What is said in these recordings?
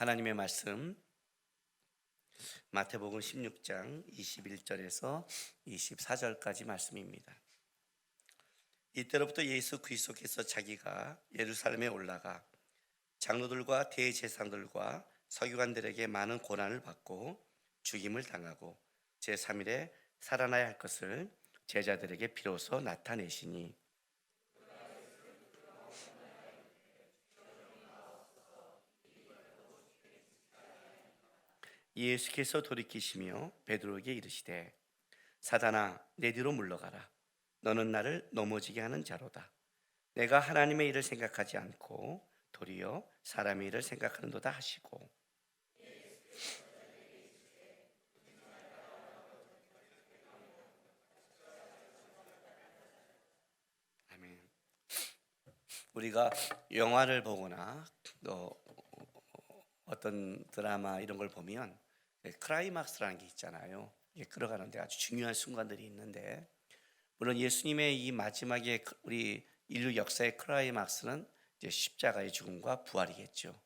하나님의 말씀 마태복음 16장 21절에서 24절까지 말씀입니다. 이때로부터 예수 그리스도께서 자기가 예루살렘에 올라가 장로들과 대제사장들과 서기관들에게 많은 고난을 받고 죽임을 당하고 제3일에 살아나야 할 것을 제자들에게 비로소 나타내시니 예수께서 돌이키시며 베드로에게 이르시되 사단아 내 뒤로 물러가라. 너는 나를 넘어지게 하는 자로다. 내가 하나님의 일을 생각하지 않고 도리어 사람의 일을 생각하는도다 하시고. 아멘. 우리가 영화를 보거나 또 어떤 드라마 이런 걸 보면 클라이막스라는 게 있잖아요. 이게 끌어가는데 아주 중요한 순간들이 있는데, 물론 예수님의 이 마지막에 우리 인류 역사의 클라이막스는 이제 십자가의 죽음과 부활이겠죠.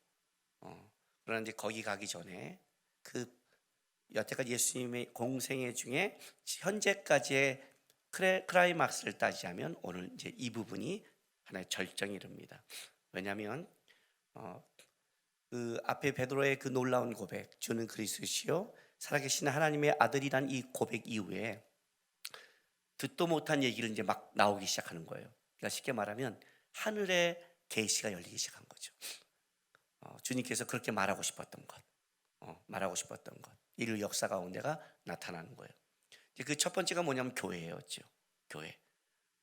그런데 거기 가기 전에 그 여태까지 예수님의 공생애 중에 현재까지의 클라이막스를 따지자면 오늘 이제 이 부분이 하나의 절정에 이릅니다. 왜냐하면 그 앞에 베드로의 그 놀라운 고백, 주는 그리스도시요 살아계신 하나님의 아들이란 이 고백 이후에 듣도 못한 얘기를 이제 막 나오기 시작하는 거예요. 그러니까 쉽게 말하면 하늘의 계시가 열리기 시작한 거죠. 주님께서 그렇게 말하고 싶었던 것, 인류 역사 가운데가 나타나는 거예요. 그 첫 번째가 뭐냐면 교회였죠. 교회.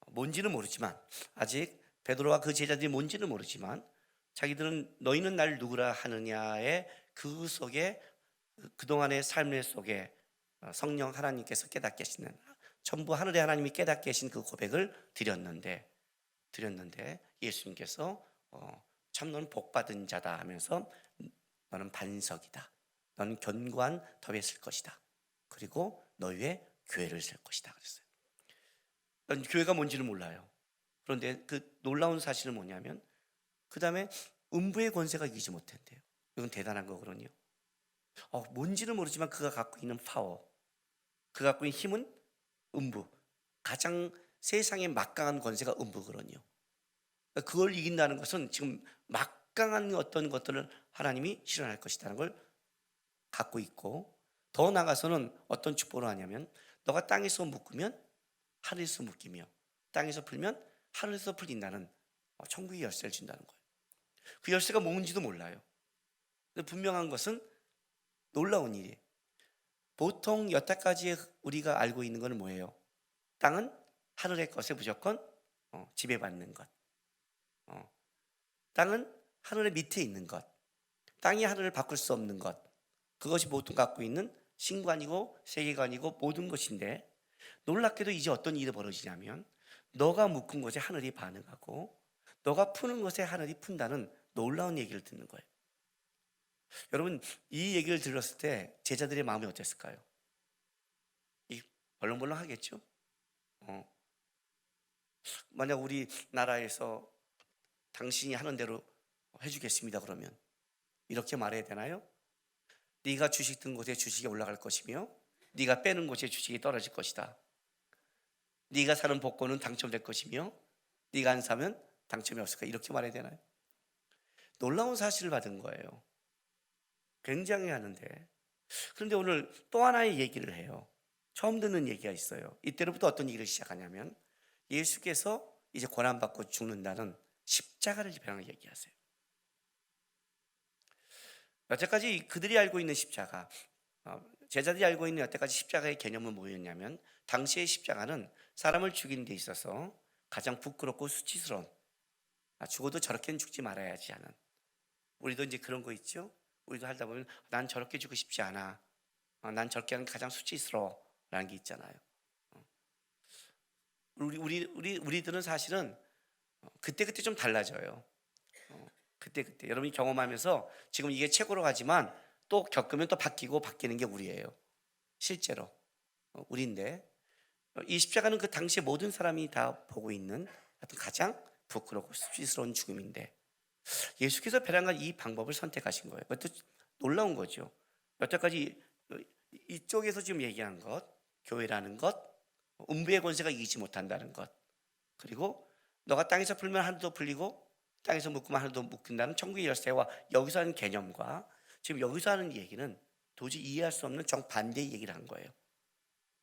뭔지는 모르지만, 아직 베드로와 그 제자들이 뭔지는 모르지만 자기들은 너희는 날 누구라 하느냐의 그 속에, 그동안의 삶 속에 성령 하나님께서 깨닫게 하시는, 전부 하늘의 하나님이 깨닫게 하신 그 고백을 드렸는데 예수님께서 참 너는 복받은 자다 하면서 너는 반석이다, 너는 견고한 덫에 쓸 것이다, 그리고 너희 위에 교회를 세울 것이다 그랬어요. 교회가 뭔지는 몰라요. 그런데 그 놀라운 사실은 뭐냐면 그 다음에 음부의 권세가 이기지 못했대요. 이건 대단한 거거든요. 뭔지는 모르지만 그가 갖고 있는 파워, 그가 갖고 있는 힘은 음부, 가장 세상에 막강한 권세가 음부거든요. 그걸 이긴다는 것은 지금 막강한 어떤 것들을 하나님이 실현할 것이라는 걸 갖고 있고, 더 나아가서는 어떤 축복을 하냐면 너가 땅에서 묶으면 하늘에서 묶이며 땅에서 풀면 하늘에서 풀린다는 천국의 열쇠를 준다는 거예요. 그 열쇠가 뭔지도 몰라요. 근데 분명한 것은 놀라운 일이에요. 보통 여태까지 우리가 알고 있는 것은 뭐예요? 땅은 하늘의 것에 무조건 지배받는 것, 땅은 하늘의 밑에 있는 것, 땅이 하늘을 바꿀 수 없는 것, 그것이 보통 갖고 있는 신관이고 세계관이고 모든 것인데, 놀랍게도 이제 어떤 일이 벌어지냐면 너가 묶은 것에 하늘이 반응하고 너가 푸는 것에 하늘이 푼다는 놀라운 얘기를 듣는 거예요. 여러분, 이 얘기를 들었을 때 제자들의 마음이 어땠을까요? 벌렁벌렁 하겠죠? 만약 우리나라에서 당신이 하는 대로 해주겠습니다 그러면 이렇게 말해야 되나요? 네가 주식 든 곳에 주식이 올라갈 것이며 네가 빼는 곳에 주식이 떨어질 것이다. 네가 사는 복권은 당첨될 것이며 네가 안 사면 당첨이 없을까, 이렇게 말해야 되나요? 놀라운 사실을 받은 거예요. 굉장히 하는데, 그런데 오늘 또 하나의 얘기를 해요. 처음 듣는 얘기가 있어요. 이때로부터 어떤 얘기를 시작하냐면 예수께서 이제 고난받고 죽는다는 십자가를 지배하는 얘기하세요. 여태까지 그들이 알고 있는 십자가, 제자들이 알고 있는 여태까지 십자가의 개념은 뭐였냐면, 당시의 십자가는 사람을 죽이는 데 있어서 가장 부끄럽고 수치스러운, 죽어도 저렇게는 죽지 말아야지 하는, 우리도 이제 그런 거 있죠. 우리도 하다 보면 난 저렇게 죽고 싶지 않아, 난 저렇게 하는 게 가장 수치스러워 라는 게 있잖아요. 우리들은 사실은 그때그때 좀 달라져요. 그때 여러분이 경험하면서 지금 이게 최고로 가지만 또 겪으면 또 바뀌는 게 우리예요. 실제로 우리인데, 이 십자가는 그 당시에 모든 사람이 다 보고 있는 가장 부끄럽고 수치스러운 죽음인데 예수께서 배랑간 이 방법을 선택하신 거예요. 그것도 놀라운 거죠. 여태까지 이쪽에서 지금 얘기한 것, 교회라는 것, 음부의 권세가 이기지 못한다는 것, 그리고 너가 땅에서 풀면 하늘도 풀리고 땅에서 묶으면 하늘도 묶인다는 천국의 열쇠와 여기서 하는 개념과 지금 여기서 하는 얘기는 도저히 이해할 수 없는 정반대의 얘기를 한 거예요.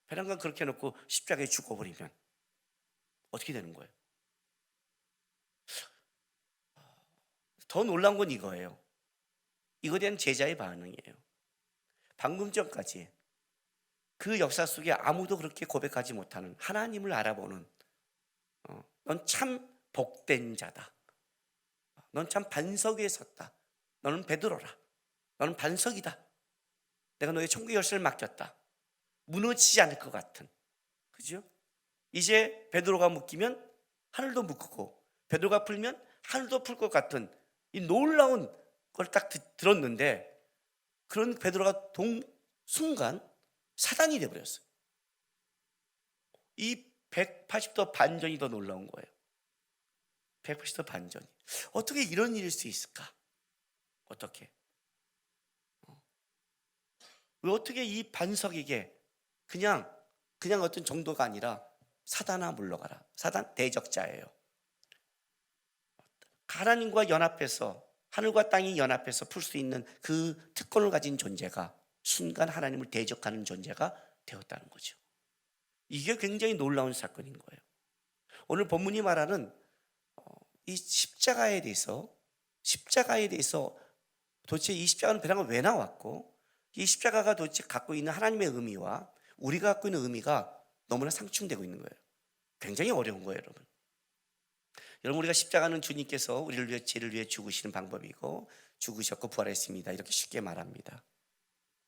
베란간 그렇게 해놓고 십자가에 죽어버리면 어떻게 되는 거예요? 더 놀라운 건 이거예요. 이거에 대한 제자의 반응이에요. 방금 전까지 그 역사 속에 아무도 그렇게 고백하지 못하는 하나님을 알아보는 넌 참 복된 자다. 넌 참 반석 위에 섰다. 너는 베드로라. 너는 반석이다. 내가 너의 천국의 열쇠를 맡겼다. 무너지지 않을 것 같은, 그죠? 이제 베드로가 묶이면 하늘도 묶고 베드로가 풀면 하늘도 풀 것 같은 이 놀라운 걸 딱 들었는데, 그런 베드로가 순간 사단이 되어버렸어요. 이 180도 반전이 더 놀라운 거예요. 180도 반전이. 어떻게 이런 일일 수 있을까? 어떻게? 왜 어떻게 이 반석에게 그냥 어떤 정도가 아니라 사단아 물러가라. 사단 대적자예요. 하나님과 연합해서, 하늘과 땅이 연합해서 풀 수 있는 그 특권을 가진 존재가 순간 하나님을 대적하는 존재가 되었다는 거죠. 이게 굉장히 놀라운 사건인 거예요. 오늘 본문이 말하는 이 십자가에 대해서 도대체 이 십자가는 베란가 왜 나왔고, 이 십자가가 도대체 갖고 있는 하나님의 의미와 우리가 갖고 있는 의미가 너무나 상충되고 있는 거예요. 굉장히 어려운 거예요, 여러분. 우리가 십자가는 주님께서 우리를 위해, 죄를 위해 죽으시는 방법이고 죽으셨고 부활했습니다, 이렇게 쉽게 말합니다.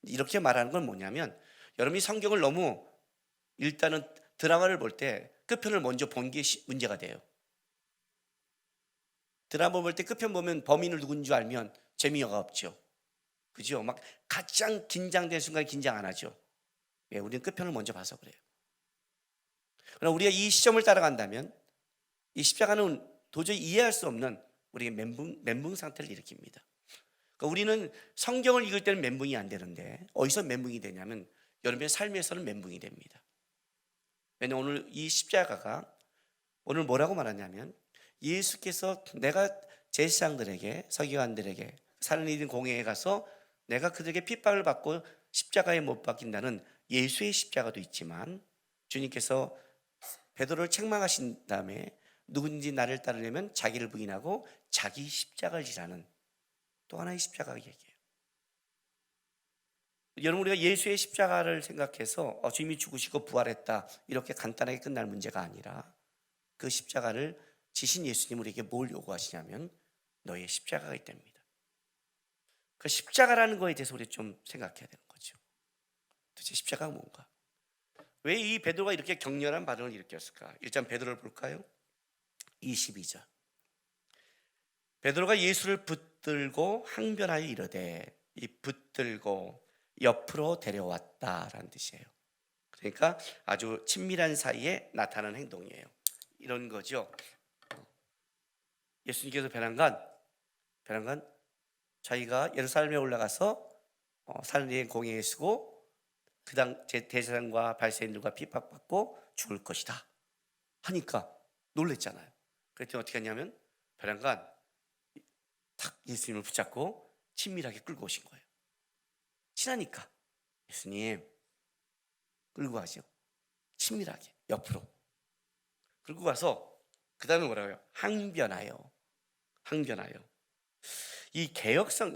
이렇게 말하는 건 뭐냐면, 여러분이 성경을 너무 일단은 드라마를 볼 때 끝편을 먼저 본 게 문제가 돼요. 드라마 볼 때 끝편 보면 범인을 누군지 알면 재미가 없죠. 그죠? 막 가장 긴장된 순간에 긴장 안 하죠. 왜? 우리는 끝편을 먼저 봐서 그래요. 그러나 우리가 이 시점을 따라간다면 이 십자가는 도저히 이해할 수 없는 우리의 멘붕 상태를 일으킵니다. 그러니까 우리는 성경을 읽을 때는 멘붕이 안 되는데 어디서 멘붕이 되냐면 여러분의 삶에서는 멘붕이 됩니다. 왜냐하면 오늘 이 십자가가 오늘 뭐라고 말하냐면, 예수께서 내가 제사장들에게, 서기관들에게, 살인이든 공회에 가서 내가 그들에게 핍박을 받고 십자가에 못 박힌다는 예수의 십자가도 있지만, 주님께서 베드로를 책망하신 다음에 누군지 나를 따르려면 자기를 부인하고 자기 십자가를 지라는 또 하나의 십자가 얘기예요. 여러분, 우리가 예수의 십자가를 생각해서 주님이 죽으시고 부활했다 이렇게 간단하게 끝날 문제가 아니라, 그 십자가를 지신 예수님 우리에게 뭘 요구하시냐면 너의 십자가가 있답니다. 그 십자가라는 거에 대해서 우리 좀 생각해야 되는 거죠. 도대체 십자가가 뭔가? 왜 이 베드로가 이렇게 격렬한 반응을 일으켰을까? 일단 베드로를 볼까요? 22절. 베드로가 예수를 붙들고 항변하여 이르되, 이 붙들고 옆으로 데려왔다라는 뜻이에요. 그러니까 아주 친밀한 사이에 나타나는 행동이에요. 이런 거죠. 예수님께서 베란간 자기가 예루살렘에 올라가서 살인의 공회에 서고 그 당 대제사장과 바리새인들과 핍박받고 죽을 것이다 하니까 놀랬잖아요. 그랬더니 어떻게 했냐면 베란간 탁 예수님을 붙잡고 친밀하게 끌고 오신 거예요. 친하니까 예수님 끌고 가죠. 친밀하게 옆으로 끌고 가서 그 다음에 뭐라고요? 항변하여. 이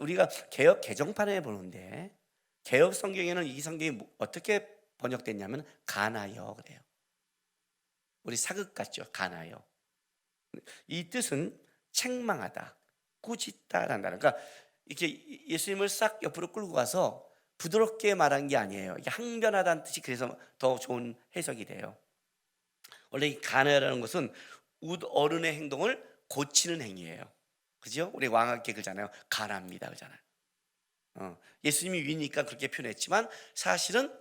우리가 개역 개정판에 보는데 개역 성경에는 이 성경이 어떻게 번역됐냐면 가나여 그래요. 우리 사극 같죠? 가나여. 이 뜻은 책망하다, 꾸짖다라는 단어. 그러니까 이렇게 예수님을 싹 옆으로 끌고 가서 부드럽게 말한 게 아니에요. 이게 항변하다는 뜻이 그래서 더 좋은 해석이 돼요. 원래 이 가나여라는 것은 웃 어른의 행동을 고치는 행위예요. 그죠? 우리 왕학계 그러잖아요. 가나입니다 그러잖아요. 예수님이 위니까 그렇게 표현했지만 사실은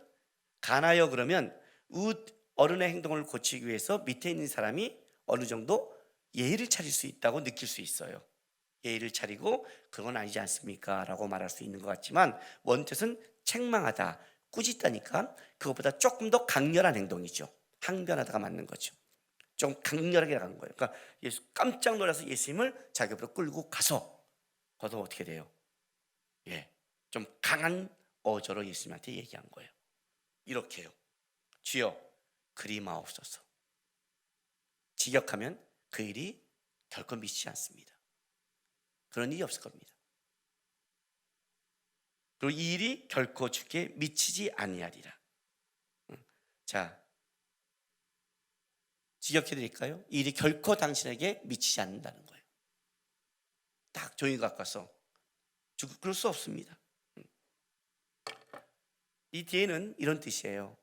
가나여 그러면 웃 어른의 행동을 고치기 위해서 밑에 있는 사람이 어느 정도 예의를 차릴 수 있다고 느낄 수 있어요. 예의를 차리고 그건 아니지 않습니까? 라고 말할 수 있는 것 같지만 원뜻은 책망하다, 꾸짖다니까 그것보다 조금 더 강렬한 행동이죠. 항변하다가 맞는 거죠. 좀 강렬하게 나간 거예요. 그러니까 예수 깜짝 놀라서 예수님을 자기 옆으로 끌고 가서 거기서 어떻게 돼요? 예, 좀 강한 어조로 예수님한테 얘기한 거예요. 이렇게요. 주여 그리 마옵소서. 직역하면 그 일이 결코 미치지 않습니다. 그런 일이 없을 겁니다. 그리고 이 일이 결코 주께 미치지 아니하리라. 자, 직역해 드릴까요? 이 일이 결코 당신에게 미치지 않는다는 거예요. 딱 종이 가까워서 그럴 수 없습니다. 이 뒤에는 이런 뜻이에요.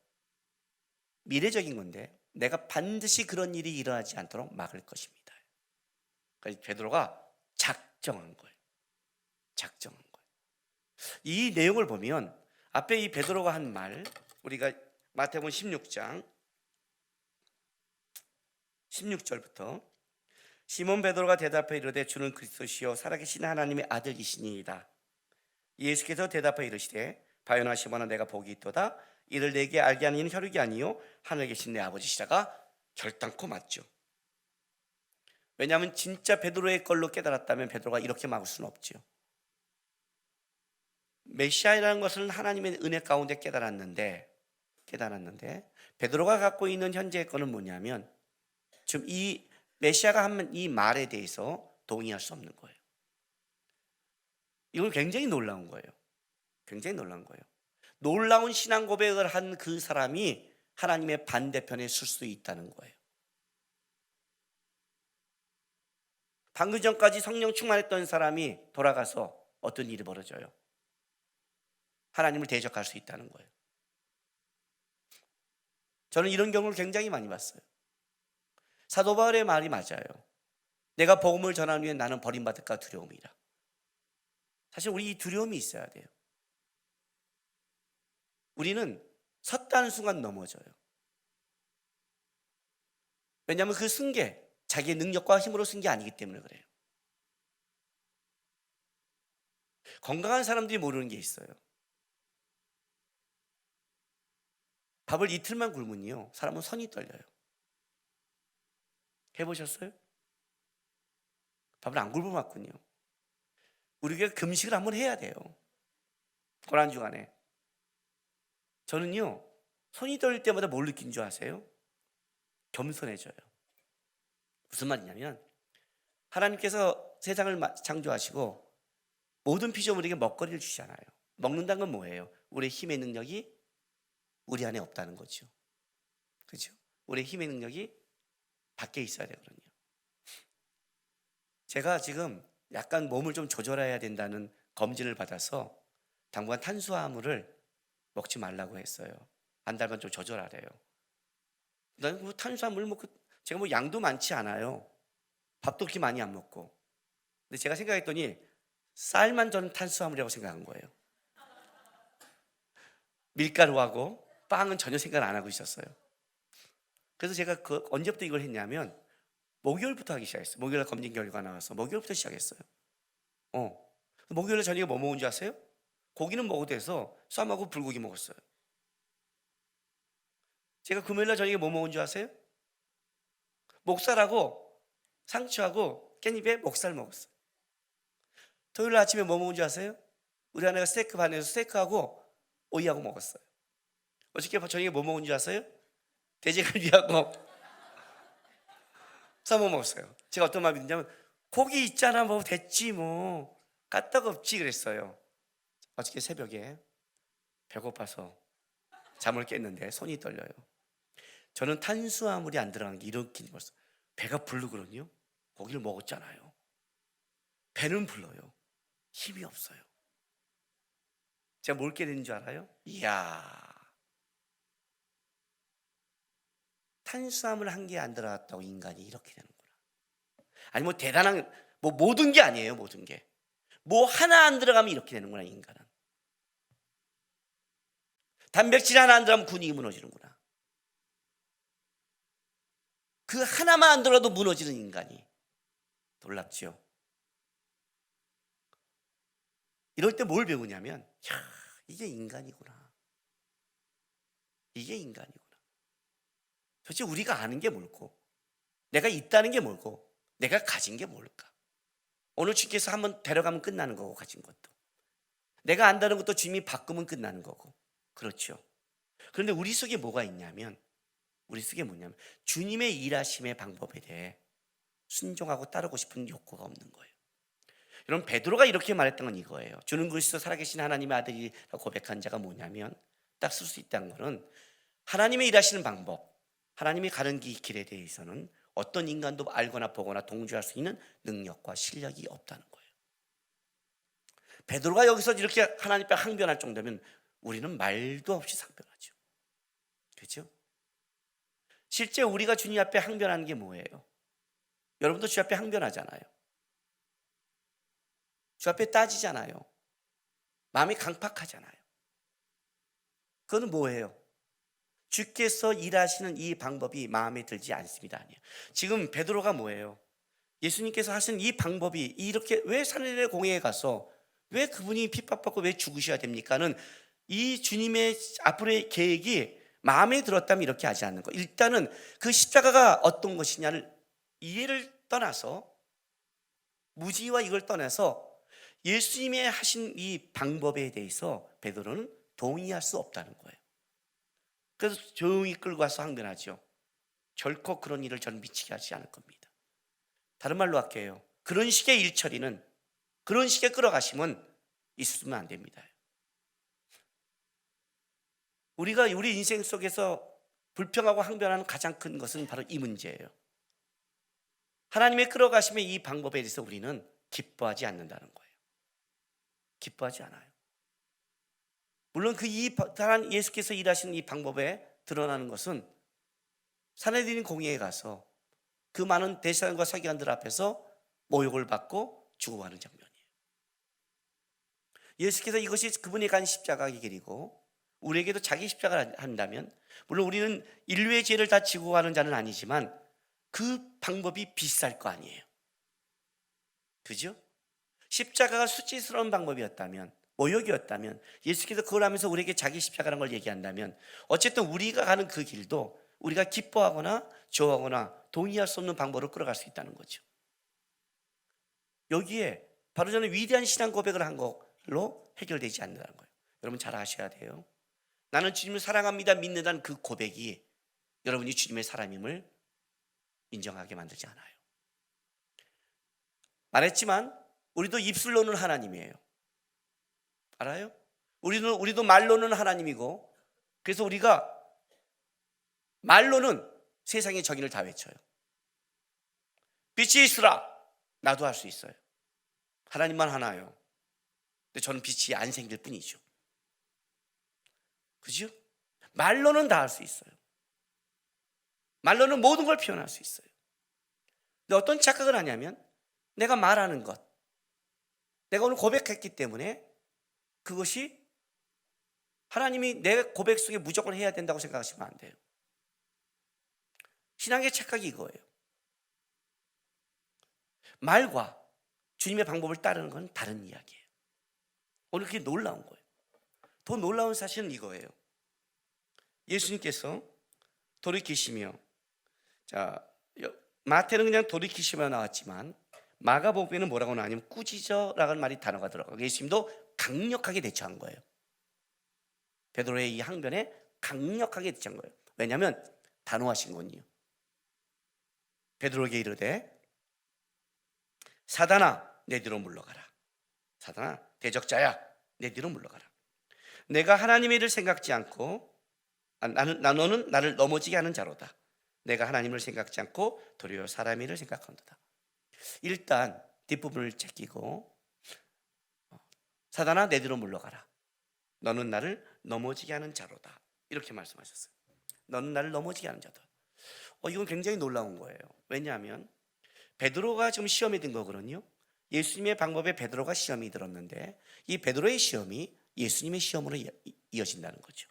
미래적인 건데 내가 반드시 그런 일이 일어나지 않도록 막을 것입니다. 그래서 베드로가 작정한 거예요. 작정한 거예요. 이 내용을 보면 앞에 이 베드로가 한 말, 우리가 마태복음 16장 16절부터 시몬 베드로가 대답하여 이르되 주는 그리스도시요 살아계신 하나님의 아들이시니이다. 예수께서 대답하여 이르시되 바요나 시몬아 내가 복이 있도다. 이를 내게 알게 하는 이는 혈육이 아니요 하늘에 계신 내 아버지시라가 결단코 맞죠. 왜냐하면 진짜 베드로의 걸로 깨달았다면 베드로가 이렇게 막을 수는 없죠. 메시아라는 것은 하나님의 은혜 가운데 깨달았는데 베드로가 갖고 있는 현재의 거는 뭐냐면 지금 이 메시아가 한 이 말에 대해서 동의할 수 없는 거예요. 이건 굉장히 놀라운 거예요. 굉장히 놀라운 거예요. 놀라운 신앙 고백을 한 그 사람이 하나님의 반대편에 설 수 있다는 거예요. 방금 전까지 성령 충만했던 사람이 돌아가서 어떤 일이 벌어져요? 하나님을 대적할 수 있다는 거예요. 저는 이런 경우를 굉장히 많이 봤어요. 사도 바울의 말이 맞아요. 내가 복음을 전하는 후에 나는 버림받을까 두려움이라. 사실 우리 이 두려움이 있어야 돼요. 우리는 섰다는 순간 넘어져요. 왜냐하면 그 쓴 게 자기의 능력과 힘으로 쓴 게 아니기 때문에 그래요. 건강한 사람들이 모르는 게 있어요. 밥을 이틀만 굶으면요 사람은 손이 떨려요. 해보셨어요? 밥을 안 굶어봤군요. 우리가 금식을 한번 해야 돼요. 고난 주간에. 저는요 손이 떨릴 때마다 뭘 느낀 줄 아세요? 겸손해져요. 무슨 말이냐면 하나님께서 세상을 창조하시고 모든 피조물에게 먹거리를 주시잖아요. 먹는다는 건 뭐예요? 우리의 힘의 능력이 우리 안에 없다는 거죠. 그렇죠? 우리의 힘의 능력이 밖에 있어야 되거든요. 제가 지금 약간 몸을 좀 조절해야 된다는 검진을 받아서 당분간 탄수화물을 먹지 말라고 했어요. 한 달만 좀 조절하래요. 난 뭐 탄수화물 먹고 제가 뭐 양도 많지 않아요. 밥도 그렇게 많이 안 먹고. 근데 제가 생각했더니 쌀만 저는 탄수화물이라고 생각한 거예요. 밀가루하고 빵은 전혀 생각 안 하고 있었어요. 그래서 제가 언제부터 이걸 했냐면 목요일부터 하기 시작했어요. 목요일에 검진 결과 나와서 목요일부터 시작했어요. 목요일에 저녁에 뭐 먹은 줄 아세요? 고기는 먹어도 돼서 쌈하고 불고기 먹었어요. 제가 금요일날 저녁에 뭐 먹은 줄 아세요? 목살하고 상추하고 깻잎에 목살 먹었어요. 토요일 아침에 뭐 먹은 줄 아세요? 우리 아내가 스테이크 반에서 스테이크하고 오이하고 먹었어요. 어저께 저녁에 뭐 먹은 줄 아세요? 돼지갈비하고 싸먹어 먹었어요. 제가 어떤 마음이 드냐면 고기 있잖아 뭐 됐지 뭐 까딱 없지 그랬어요. 어저께 새벽에 배고파서 잠을 깼는데 손이 떨려요. 저는 탄수화물이 안 들어간 게 이렇게 벌써 배가 부르거든요. 고기를 먹었잖아요. 배는 불러요. 힘이 없어요. 제가 뭘 깨는 줄 알아요? 이야, 탄수화물 한 개 안 들어갔다고 인간이 이렇게 되는구나. 아니 뭐 대단한 뭐 모든 게 아니에요. 모든 게 뭐 하나 안 들어가면 이렇게 되는구나. 인간은 단백질 하나 안 들어가면 근육이 무너지는구나. 그 하나만 안 들어도 무너지는 인간이 놀랍죠. 이럴 때 뭘 배우냐면, 야, 이게 인간이구나. 이게 인간이구나. 도대체 우리가 아는 게 뭘고, 내가 있다는 게 뭘고, 내가 가진 게 뭘까? 오늘 주께서 한번 데려가면 끝나는 거고, 가진 것도. 내가 안다는 것도 주님이 바꾸면 끝나는 거고. 그렇죠. 그런데 우리 속에 뭐가 있냐면, 우리 속에 뭐냐면 주님의 일하심의 방법에 대해 순종하고 따르고 싶은 욕구가 없는 거예요. 여러분, 베드로가 이렇게 말했던 건 이거예요. 주는 그리스도 살아계신 하나님의 아들이라고 고백한 자가 뭐냐면, 딱 쓸 수 있다는 것은 하나님의 일하시는 방법, 하나님이 가는 길에 대해서는 어떤 인간도 알거나 보거나 동조할 수 있는 능력과 실력이 없다는 거예요. 베드로가 여기서 이렇게 하나님 앞에 항변할 정도면 우리는 말도 없이 상변하죠. 그렇죠? 실제 우리가 주님 앞에 항변하는 게 뭐예요? 여러분도 주 앞에 항변하잖아요. 주 앞에 따지잖아요. 마음이 강팍하잖아요. 그건 뭐예요? 주께서 일하시는 이 방법이 마음에 들지 않습니다. 아니에요. 지금 베드로가 뭐예요? 예수님께서 하신 이 방법이 이렇게 왜 사내들의 공회에 가서 왜 그분이 핍박받고 왜 죽으셔야 됩니까는 이 주님의 앞으로의 계획이 마음에 들었다면 이렇게 하지 않는 거. 일단은 그 십자가가 어떤 것이냐를 이해를 떠나서, 무지와 이걸 떠나서 예수님의 하신 이 방법에 대해서 베드로는 동의할 수 없다는 거예요. 그래서 조용히 끌고 와서 항변하죠. 결코 그런 일을 저는 미치게 하지 않을 겁니다. 다른 말로 할게요. 그런 식의 일처리는, 그런 식의 끌어가심은 있으면 안 됩니다. 우리가 우리 인생 속에서 불평하고 항변하는 가장 큰 것은 바로 이 문제예요. 하나님의 끌어가심의 이 방법에 대해서 우리는 기뻐하지 않는다는 거예요. 기뻐하지 않아요. 물론 하나님 예수께서 일하시는 이 방법에 드러나는 것은 사내들인 공회에 가서 그 많은 대제사장과 서기관들 앞에서 모욕을 받고 죽어가는 장면이에요. 예수께서 이것이 그분이 간 십자가의 길이고 우리에게도 자기 십자가를 한다면, 물론 우리는 인류의 죄를 다 지고 가는 자는 아니지만 그 방법이 비쌀 거 아니에요. 그죠? 십자가가 수치스러운 방법이었다면, 모욕이었다면, 예수께서 그걸 하면서 우리에게 자기 십자가라는 걸 얘기한다면, 어쨌든 우리가 가는 그 길도 우리가 기뻐하거나 좋아하거나 동의할 수 없는 방법으로 끌어갈 수 있다는 거죠. 여기에 바로 저는 위대한 신앙 고백을 한 걸로 해결되지 않는다는 거예요. 여러분 잘 아셔야 돼요. 나는 주님을 사랑합니다 믿는다는 그 고백이 여러분이 주님의 사람임을 인정하게 만들지 않아요. 말했지만 우리도 입술로는 하나님이에요. 알아요? 우리도 말로는 하나님이고, 그래서 우리가 말로는 세상의 정의를 다 외쳐요. 빛이 있으라. 나도 할 수 있어요. 하나님만 하나요. 근데 저는 빛이 안 생길 뿐이죠. 그죠? 말로는 다 할 수 있어요. 말로는 모든 걸 표현할 수 있어요. 근데 어떤 착각을 하냐면, 내가 말하는 것, 내가 오늘 고백했기 때문에 그것이 하나님이 내 고백 속에 무조건 해야 된다고 생각하시면 안 돼요. 신앙의 착각이 이거예요. 말과 주님의 방법을 따르는 건 다른 이야기예요. 오늘 그게 놀라운 거예요. 더 놀라운 사실은 이거예요. 예수님께서 돌이키시며, 자, 마태는 그냥 돌이키시며 나왔지만 마가복음에는 뭐라고 나왔냐면 꾸짖어라는 말이 단어가 들어가고, 예수님도 강력하게 대처한 거예요. 베드로의 이 항변에 강력하게 대처한 거예요. 왜냐하면 단호하신 거니요. 베드로에게 이르되 사단아 내 뒤로 물러가라. 사단아 대적자야 내 뒤로 물러가라. 내가 하나님의 일을 생각지 않고 너는 나를 넘어지게 하는 자로다. 내가 하나님을 생각지 않고 도리어 사람의 일을 생각한다. 일단 뒷부분을 제끼고 사단아 내 뒤로 물러가라. 너는 나를 넘어지게 하는 자로다. 이렇게 말씀하셨어요. 너는 나를 넘어지게 하는 자다. 이건 굉장히 놀라운 거예요. 왜냐하면 베드로가 지금 시험에 든 거거든요. 예수님의 방법에 베드로가 시험이 들었는데 이 베드로의 시험이 예수님의 시험으로 이어진다는 거죠.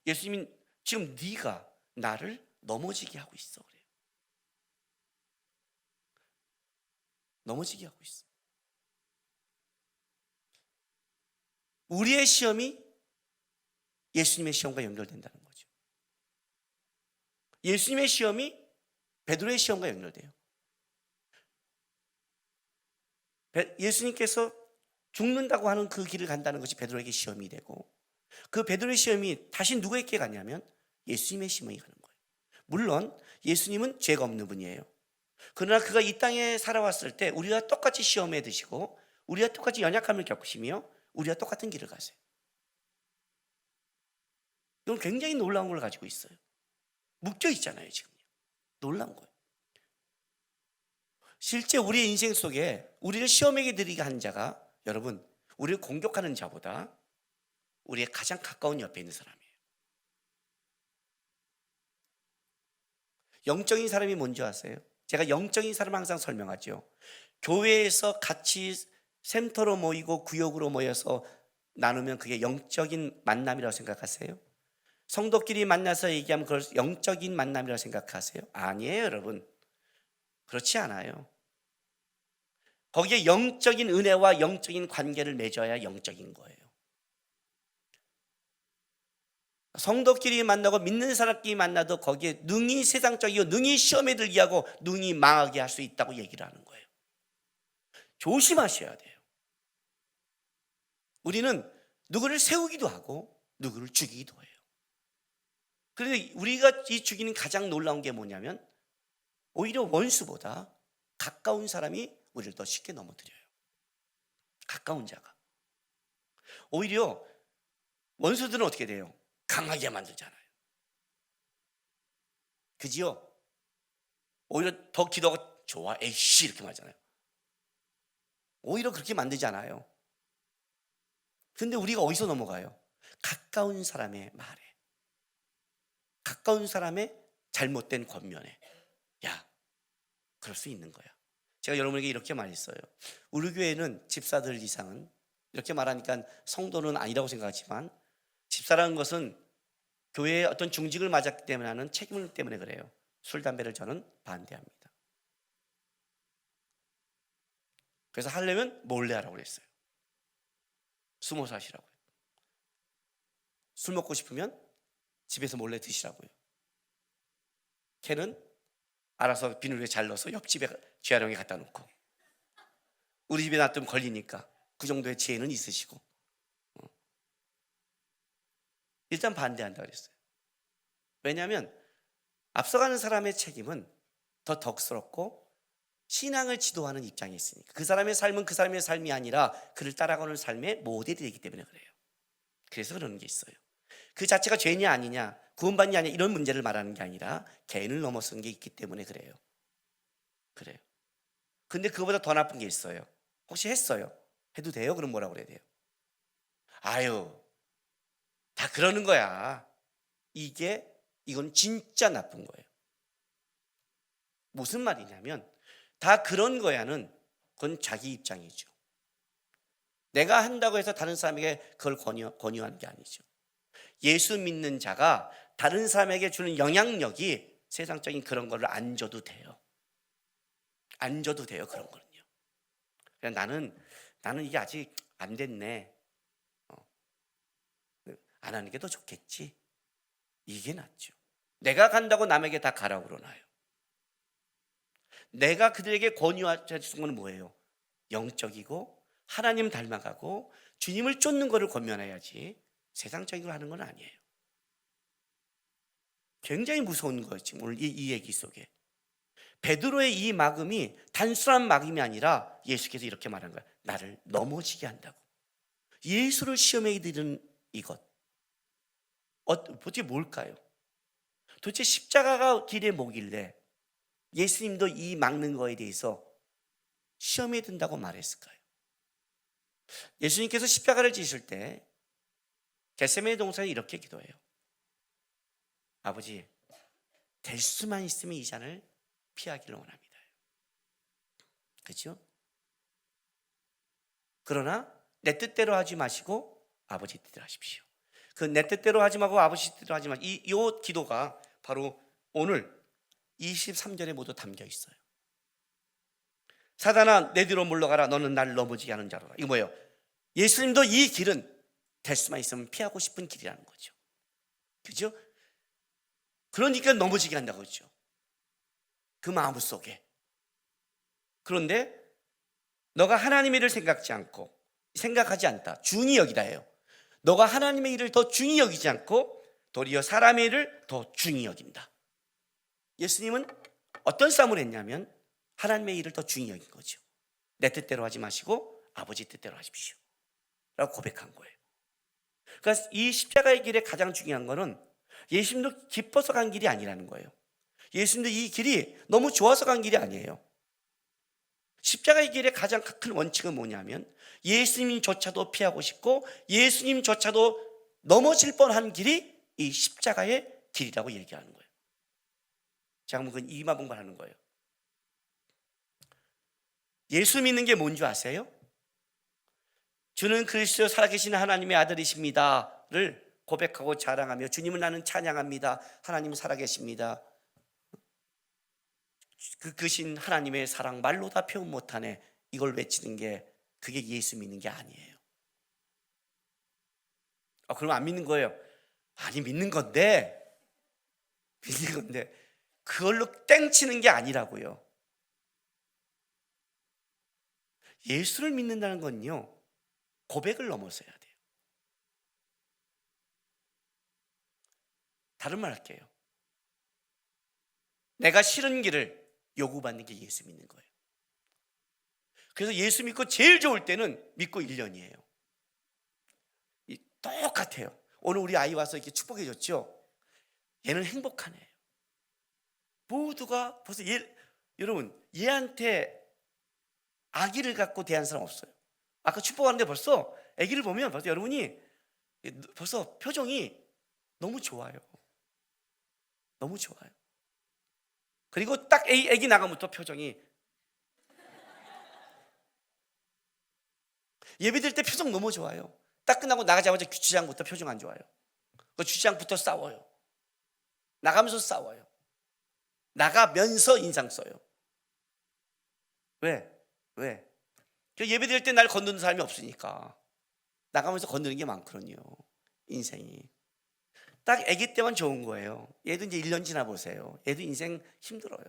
예수님이 지금 네가 나를 넘어지게 하고 있어 그래요. 넘어지게 하고 있어. 우리의 시험이 예수님의 시험과 연결된다는 거죠. 예수님의 시험이 베드로의 시험과 연결돼요. 예수님께서 죽는다고 하는 그 길을 간다는 것이 베드로에게 시험이 되고, 그 베드로의 시험이 다시 누구에게 가냐면 예수님의 시험이 가는 거예요. 물론 예수님은 죄가 없는 분이에요. 그러나 그가 이 땅에 살아왔을 때 우리와 똑같이 시험에 드시고 우리와 똑같이 연약함을 겪으시며 우리와 똑같은 길을 가세요. 이건 굉장히 놀라운 걸 가지고 있어요. 묶여 있잖아요, 지금. 놀라운 거예요. 실제 우리의 인생 속에 우리를 시험에게 들이게 한 자가, 여러분, 우리를 공격하는 자보다 우리의 가장 가까운 옆에 있는 사람이에요. 영적인 사람이 뭔지 아세요? 제가 영적인 사람 항상 설명하죠. 교회에서 같이 센터로 모이고 구역으로 모여서 나누면 그게 영적인 만남이라고 생각하세요? 성도끼리 만나서 얘기하면 그걸 영적인 만남이라고 생각하세요? 아니에요, 여러분. 그렇지 않아요. 거기에 영적인 은혜와 영적인 관계를 맺어야 영적인 거예요. 성도끼리 만나고 믿는 사람끼리 만나도 거기에 능히 세상적이고 능히 시험에 들게 하고 능히 망하게 할 수 있다고 얘기를 하는 거예요. 조심하셔야 돼요. 우리는 누구를 세우기도 하고 누구를 죽이기도 해요. 그런데 우리가 이 죽이는 가장 놀라운 게 뭐냐면 오히려 원수보다 가까운 사람이 우리를 더 쉽게 넘어뜨려요. 가까운 자가. 오히려 원수들은 어떻게 돼요? 강하게 만들잖아요. 그지요? 오히려 더 기도하고 좋아, 에이씨 이렇게 말하잖아요. 오히려 그렇게 만들잖아요. 근데 우리가 어디서 넘어가요? 가까운 사람의 말에, 가까운 사람의 잘못된 권면에. 야, 그럴 수 있는 거야. 제가 여러분에게 이렇게 말했어요. 우리 교회는 집사들 이상은, 이렇게 말하니까 성도는 아니라고 생각하지만, 집사라는 것은 교회의 어떤 중직을 맞았기 때문에 하는 책임 때문에 그래요. 술, 담배를 저는 반대합니다. 그래서 하려면 몰래 하라고 그랬어요. 숨어서 하시라고요. 술 먹고 싶으면 집에서 몰래 드시라고요. 걔는 알아서 비닐에 잘 넣어서 옆집에 재활용에 갖다 놓고, 우리 집에 놔두면 걸리니까 그 정도의 지혜는 있으시고, 일단 반대한다 그랬어요. 왜냐하면 앞서가는 사람의 책임은 더 덕스럽고 신앙을 지도하는 입장에 있으니까. 그 사람의 삶은 그 사람의 삶이 아니라 그를 따라가는 삶의 모델이 되기 때문에 그래요. 그래서 그러는 게 있어요. 그 자체가 죄냐 아니냐, 구원받냐 아니냐 이런 문제를 말하는 게 아니라 개인을 넘어선 게 있기 때문에 그래요. 그래요. 근데 그거보다 더 나쁜 게 있어요. 혹시 했어요? 해도 돼요? 그럼 뭐라고 그래야 돼요? 아유, 다 그러는 거야. 이건 진짜 나쁜 거예요. 무슨 말이냐면 다 그런 거야는 그건 자기 입장이죠. 내가 한다고 해서 다른 사람에게 그걸 권유하는 게 아니죠. 예수 믿는 자가 다른 사람에게 주는 영향력이 세상적인 그런 거를 안 줘도 돼요. 안 줘도 돼요, 그런 거는요. 그냥 나는 이게 아직 안 됐네. 안 하는 게 더 좋겠지. 이게 낫죠. 내가 간다고 남에게 다 가라고 그러나요? 내가 그들에게 권유해 주는 건 뭐예요? 영적이고 하나님 닮아가고 주님을 쫓는 것을 권면해야지 세상적인 걸 하는 건 아니에요. 굉장히 무서운 거예요, 지금 오늘 이 얘기 속에. 베드로의 이 막음이 단순한 막음이 아니라 예수께서 이렇게 말한 거예요. 나를 넘어지게 한다고. 예수를 시험에 드리는 이것, 도대체 뭘까요? 도대체 십자가가 길의 뭐길래 예수님도 이 막는 거에 대해서 시험에 든다고 말했을까요? 예수님께서 십자가를 지실 때 겟세마네 동산에 이렇게 기도해요. 아버지, 될 수만 있으면 이 잔을 피하기를 원합니다. 그렇죠? 그러나 내 뜻대로 하지 마시고 아버지 뜻대로 하십시오. 그 내 뜻대로 하지 말고 아버지 뜻대로 하지 마시고, 이 기도가 바로 오늘 23절에 모두 담겨 있어요. 사단아 내 뒤로 물러가라, 너는 나를 넘어지게 하는 자로라. 이거 뭐예요? 예수님도 이 길은 될 수만 있으면 피하고 싶은 길이라는 거죠. 그죠? 그러니까 넘어지게 한다고 그러죠. 그 마음 속에. 그런데 너가 하나님의 일을 생각하지 않다. 중히 여기다 해요. 너가 하나님의 일을 더 중히 여기지 않고 도리어 사람의 일을 더 중히 여긴다. 예수님은 어떤 싸움을 했냐면 하나님의 일을 더 중히 여긴 거죠. 내 뜻대로 하지 마시고 아버지 뜻대로 하십시오 라고 고백한 거예요. 그러니까 이 십자가의 길에 가장 중요한 거는 예수님도 기뻐서 간 길이 아니라는 거예요. 예수님도 이 길이 너무 좋아서 간 길이 아니에요. 십자가의 길의 가장 큰 원칙은 뭐냐면 예수님조차도 피하고 싶고 예수님조차도 넘어질 뻔한 길이 이 십자가의 길이라고 얘기하는 거예요. 자, 그럼 그건 이마봉발하는 거예요. 예수 믿는 게 뭔지 아세요? 주는 그리스도 살아계신 하나님의 아들이십니다를 고백하고 자랑하며 주님을 나는 찬양합니다. 하나님 살아계십니다. 그신 하나님의 사랑 말로 다 표현 못하네. 이걸 외치는 게 그게 예수 믿는 게 아니에요. 그럼 안 믿는 거예요. 아니 믿는 건데 그걸로 땡치는 게 아니라고요. 예수를 믿는다는 건요 고백을 넘어서야 돼요. 다른 말 할게요. 내가 싫은 길을 요구받는 게 예수 믿는 거예요. 그래서 예수 믿고 제일 좋을 때는 믿고 1년이에요. 똑같아요. 오늘 우리 아이 와서 이렇게 축복해 줬죠. 얘는 행복하네요. 모두가 벌써 여러분 얘한테 아기를 갖고 대한 사람 없어요. 아까 축복하는데 벌써 아기를 보면 벌써 여러분이 벌써 표정이 너무 좋아요. 너무 좋아요. 그리고 딱 아기 나가면부터 표정이 예배 드릴 때 표정 너무 좋아요. 딱 끝나고 나가자마자 주차장부터 표정 안 좋아요. 그 주차장부터 싸워요. 나가면서 싸워요. 나가면서 인상 써요. 왜? 예배 드릴 때 날 건드는 사람이 없으니까 나가면서 건드는 게 많거든요. 인생이 딱 아기 때만 좋은 거예요. 얘도 이제 1년 지나 보세요. 얘도 인생 힘들어요.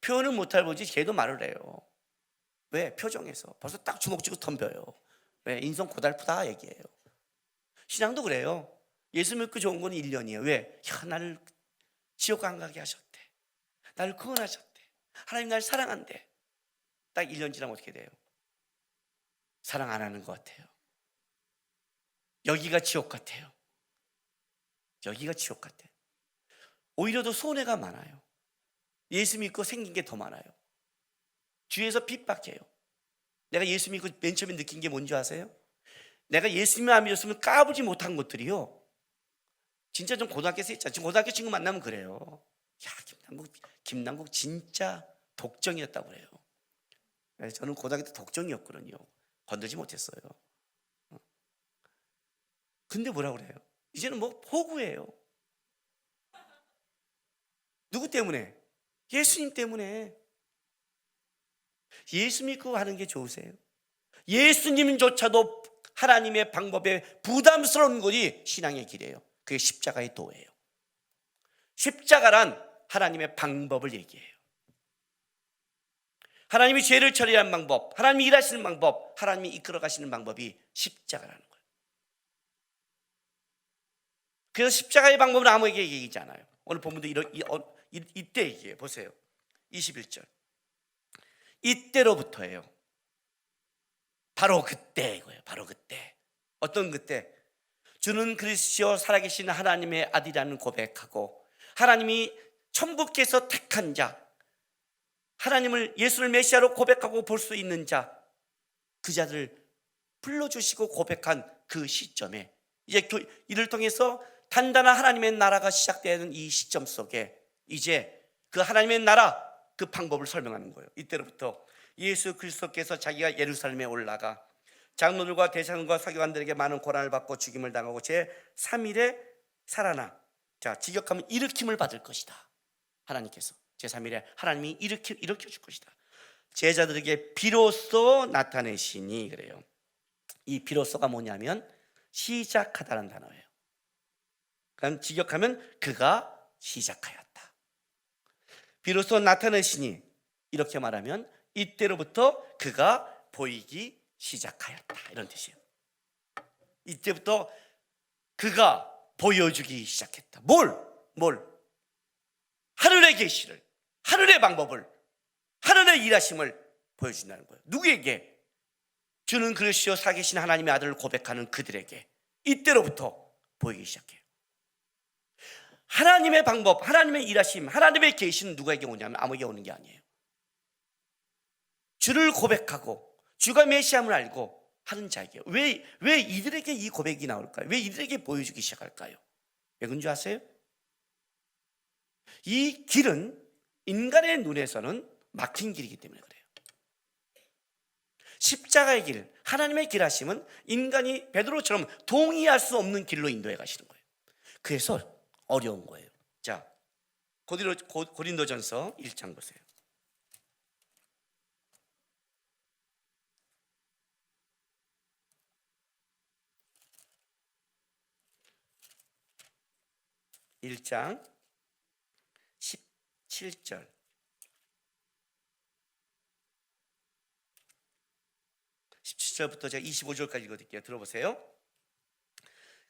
표현을 못할 보지 걔도 말을 해요. 왜? 표정에서 벌써 딱 주먹 쥐고 덤벼요. 왜? 인성 고달프다 얘기해요. 신앙도 그래요. 예수 믿고 좋은 건 1년이에요. 왜? 나를 지옥 안 가게 하셨대. 나를 구원하셨대. 하나님 날 사랑한대. 딱 1년 지나면 어떻게 돼요? 사랑 안 하는 것 같아요. 여기가 지옥 같아요. 여기가 지옥 같아요. 오히려 더 손해가 많아요. 예수 믿고 생긴 게 더 많아요. 주위에서 핍박해요. 내가 예수 믿고 맨 처음에 느낀 게 뭔지 아세요? 내가 예수님을 안 믿었으면 까부지 못한 것들이요. 진짜 좀 고등학교에서 했잖아요. 지금 고등학교 친구 만나면 그래요. 야, 김남국 진짜 독정이었다고 그래요. 저는 고등학교 때 독정이었거든요. 건들지 못했어요. 근데 뭐라 그래요? 이제는 호구예요. 누구 때문에? 예수님 때문에. 예수 믿고 하는 게 좋으세요? 예수님조차도 하나님의 방법에 부담스러운 것이 신앙의 길이에요. 그게 십자가의 도예요. 십자가란 하나님의 방법을 얘기해요. 하나님이 죄를 처리하는 방법, 하나님이 일하시는 방법, 하나님이 이끌어 가시는 방법이 십자가라는 거예요. 그래서 십자가의 방법은 아무에게 얘기하지 않아요. 오늘 본문도 이때 얘기해요. 보세요. 21절. 이때로부터예요. 바로 그때예요. 바로 그때. 어떤 그때? 주는 그리스도 살아계신 하나님의 아들이라는 고백하고 하나님이 천부께서 택한 자, 하나님을 예수를 메시아로 고백하고 볼 수 있는 자, 그 자들을 불러주시고 고백한 그 시점에 이제 이를 통해서 단단한 하나님의 나라가 시작되는 이 시점 속에 이제 그 하나님의 나라 그 방법을 설명하는 거예요. 이때로부터 예수 그리스도께서 자기가 예루살렘에 올라가 장로들과 대사들과 서기관들에게 많은 고난을 받고 죽임을 당하고 제3일에 살아나 자 직역하면 일으킴을 받을 것이다. 하나님께서 제3일에 하나님이 일으켜 줄 것이다. 제자들에게 비로소 나타내시니 그래요. 이 비로소가 뭐냐면 시작하다는 단어예요. 그럼 직역하면 그가 시작하였다. 비로소 나타내시니 이렇게 말하면 이때로부터 그가 보이기 시작하였다, 이런 뜻이에요. 이때부터 그가 보여주기 시작했다. 뭘? 하늘의 계시를, 하늘의 방법을, 하늘의 일하심을 보여준다는 거예요. 누구에게? 주는 그리스도 살아계신 하나님의 아들을 고백하는 그들에게 이때로부터 보이기 시작해요. 하나님의 방법, 하나님의 일하심, 하나님의 계시는 누구에게 오냐면 아무에게 오는 게 아니에요. 주를 고백하고 주가 메시아임을 알고 하는 자에게. 왜 이들에게 이 고백이 나올까요? 왜 이들에게 보여주기 시작할까요? 왜 그런 줄 아세요? 이 길은 인간의 눈에서는 막힌 길이기 때문에 그래요. 십자가의 길, 하나님의 길 하심은 인간이 베드로처럼 동의할 수 없는 길로 인도해 가시는 거예요. 그래서 어려운 거예요. 자, 고린도전서 1장 보세요. (1장) 17절. 17절부터 제가 25절까지 읽어드릴게요. 들어보세요.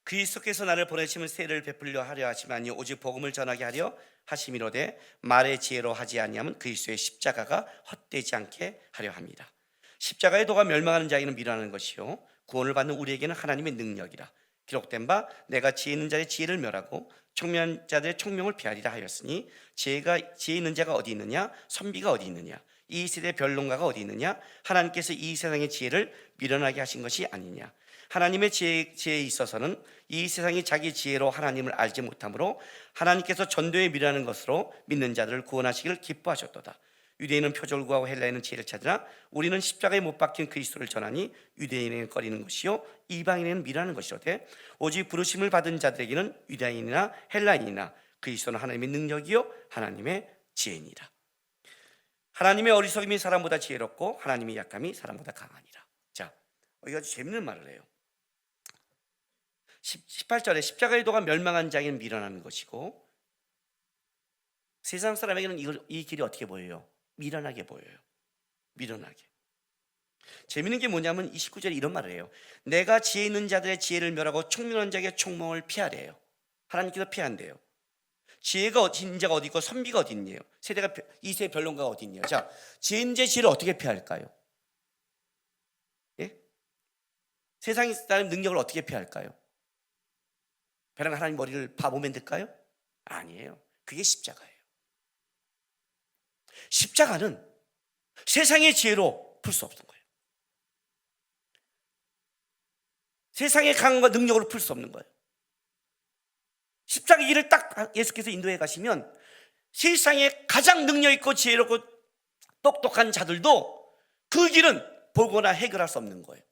그리스도께서 나를 보내심을 세를 베풀려 하려 하시마니 오직 복음을 전하게 하려 하심이로되 말의 지혜로 하지 아니하면 그리스도의 십자가가 헛되지 않게 하려 합니다. 십자가의 도가 멸망하는 자에게는 미련한 것이요 구원을 받는 우리에게는 하나님의 능력이라. 기록된 바 내가 지혜 있는 자의 지혜를 멸하고 총명한 자들의 총명을 피하리라 하였으니 지혜 있는 자가 어디 있느냐? 선비가 어디 있느냐? 이 세대의 변론가가 어디 있느냐? 하나님께서 이 세상의 지혜를 미련하게 하신 것이 아니냐? 하나님의 지혜에 있어서는 이 세상이 자기 지혜로 하나님을 알지 못하므로 하나님께서 전도에 미련한 것으로 믿는 자들을 구원하시기를 기뻐하셨도다. 유대인은 표적을 구하고 헬라인은 지혜를 찾으나 우리는 십자가에 못 박힌 그리스도를 전하니 유대인에게는 꺼리는 것이요 이방인에게는 미련한 것이로되 오직 부르심을 받은 자들에게는 유대인이나 헬라인이나 그리스도는 하나님의 능력이요 하나님의 지혜니라. 하나님의 어리석음이 사람보다 지혜롭고 하나님의 약함이 사람보다 강하니라. 자, 여기 아주 재밌는 말을 해요. 18절에 십자가의 도가 멸망한 자에게는 미련한 것이고 세상 사람에게는 이 길이 어떻게 보여요? 미련하게 보여요. 미련하게. 재밌는 게 뭐냐면 29절에 이런 말을 해요. 내가 지혜 있는 자들의 지혜를 멸하고 총명한 자에게 총명을 피하래요. 하나님께서 피한대요. 지혜가 있는 자가 어디 있고 선비가 어디 있냐요? 세대가 이세 변론가가 어디 있냐요? 자, 지혜 있는 자의 지혜를 어떻게 피할까요? 예? 세상의 사람 능력을 어떻게 피할까요? 벼랑 하나님 머리를 파보면 될까요? 아니에요. 그게 십자가예요. 십자가는 세상의 지혜로 풀 수 없는 거예요. 세상의 강과 능력으로 풀 수 없는 거예요. 십자가 길을 딱 예수께서 인도해 가시면 세상에 가장 능력 있고 지혜롭고 똑똑한 자들도 그 길은 보거나 해결할 수 없는 거예요.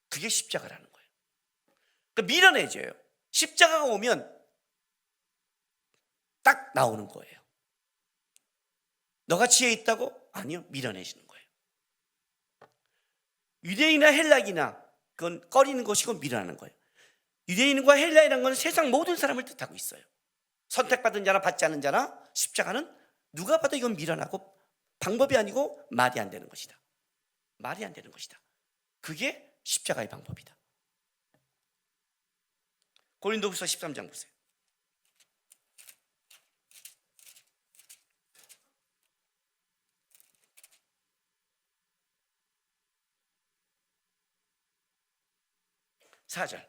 그게 십자가라는 거예요. 그러니까 미련해져요. 십자가가 오면 딱 나오는 거예요. 너가 지혜 있다고? 아니요, 미련해지는 거예요. 유대인이나 헬라인이나 그건 꺼리는 것이고 미련하는 거예요. 유대인과 헬라인이라는 건 세상 모든 사람을 뜻하고 있어요. 선택받은 자나 받지 않은 자나 십자가는 누가 봐도 이건 미련하고 방법이 아니고 말이 안 되는 것이다. 말이 안 되는 것이다. 그게 십자가의 방법이다. 고린도후서 13장 보세요. (4절)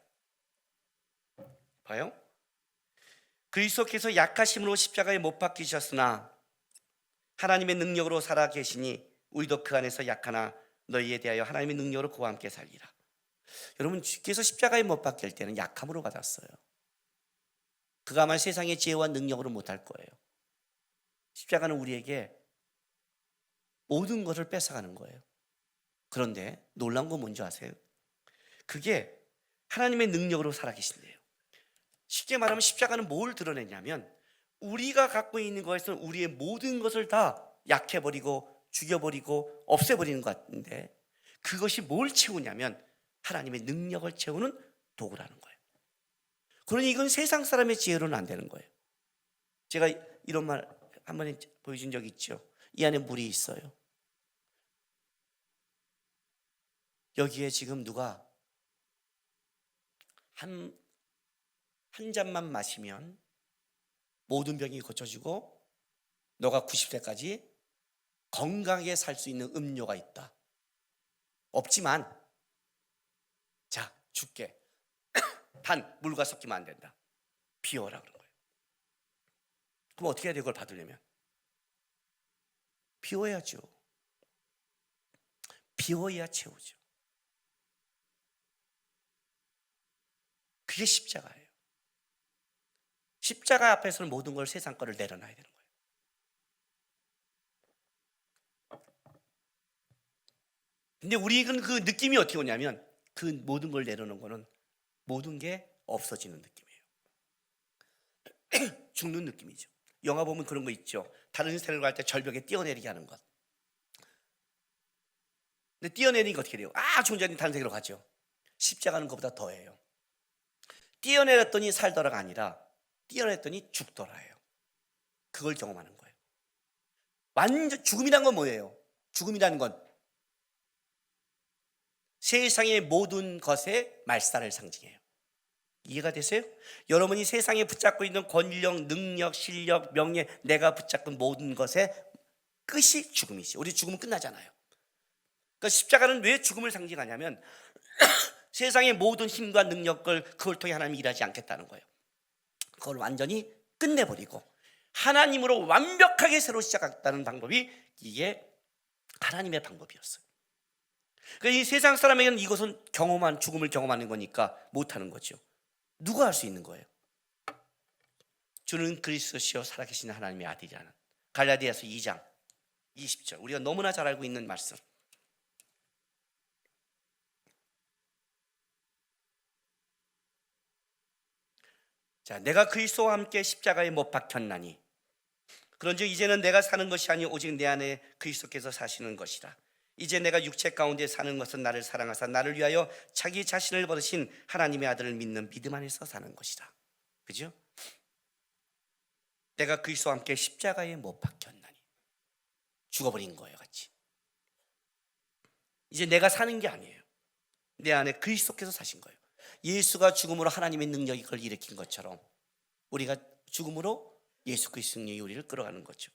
봐요. 그리스도께서 약하심으로 십자가에 못 박히셨으나 하나님의 능력으로 살아 계시니 우리도 그 안에서 약하나 너희에 대하여 하나님의 능력으로 그와 함께 살리라. 여러분, 주께서 십자가에 못 박힐 때는 약함으로 받았어요. 그가 아마 세상의 지혜와 능력으로 못할 거예요. 십자가는 우리에게 모든 것을 뺏어가는 거예요. 그런데 놀라운 건 뭔지 아세요? 그게 하나님의 능력으로 살아계신대요. 쉽게 말하면 십자가는 뭘 드러내냐면 우리가 갖고 있는 것에서는 우리의 모든 것을 다 약해버리고 죽여버리고 없애버리는 것 같은데 그것이 뭘 채우냐면 하나님의 능력을 채우는 도구라는 거예요. 그러니 이건 세상 사람의 지혜로는 안 되는 거예요. 제가 이런 말 한 번에 보여준 적이 있죠. 이 안에 물이 있어요. 여기에 지금 누가 한 잔만 마시면 모든 병이 고쳐지고 너가 90세까지 건강하게 살 수 있는 음료가 있다. 없지만 자, 줄게. 단 물과 섞이면 안 된다. 비워라 그런 거예요. 그럼 어떻게 해야 돼? 그걸 받으려면 비워야죠. 비워야 채우죠. 그게 십자가예요. 십자가 앞에서는 모든 걸, 세상 거를 내려놔야 되는 거예요. 근데 우리는 그 느낌이 어떻게 오냐면 그 모든 걸 내려놓은 거는 모든 게 없어지는 느낌이에요. 죽는 느낌이죠. 영화 보면 그런 거 있죠. 다른 세계로 갈 때 절벽에 뛰어내리게 하는 것. 근데 뛰어내리니까 어떻게 돼요? 존재는 다른 세계로 가죠. 십자가는 그보다 더해요. 뛰어내렸더니 살더라가 아니라 뛰어내렸더니 죽더라예요. 그걸 경험하는 거예요. 완전 죽음이란 건 뭐예요? 죽음이라는 건 세상의 모든 것의 말살을 상징해요. 이해가 되세요? 여러분이 세상에 붙잡고 있는 권력, 능력, 실력, 명예, 내가 붙잡은 모든 것의 끝이 죽음이지. 우리 죽으면 끝나잖아요. 그러니까 십자가는 왜 죽음을 상징하냐면 세상의 모든 힘과 능력을 그걸 통해 하나님이 일하지 않겠다는 거예요. 그걸 완전히 끝내버리고 하나님으로 완벽하게 새로 시작하겠다는 방법이 이게 하나님의 방법이었어요. 그러니까 이 세상 사람에게는 이것은 경험한 죽음을 경험하는 거니까 못하는 거죠. 누가 할 수 있는 거예요? 주는 그리스도시요 살아계신 하나님의 아들이라는 갈라디아서 2장 20절, 우리가 너무나 잘 알고 있는 말씀. 자, 내가 그리스도와 함께 십자가에 못 박혔나니 그런즉 이제는 내가 사는 것이 아니 오직 내 안에 그리스도께서 사시는 것이라. 이제 내가 육체 가운데 사는 것은 나를 사랑하사 나를 위하여 자기 자신을 버리신 하나님의 아들을 믿는 믿음 안에서 사는 것이라. 그죠? 내가 그리스도와 함께 십자가에 못 박혔나니 죽어버린 거예요, 같이. 이제 내가 사는 게 아니에요. 내 안에 그리스도께서 사신 거예요. 예수가 죽음으로 하나님의 능력이 그걸 일으킨 것처럼 우리가 죽음으로 예수 그리스도의 능력이 우리를 끌어가는 거죠.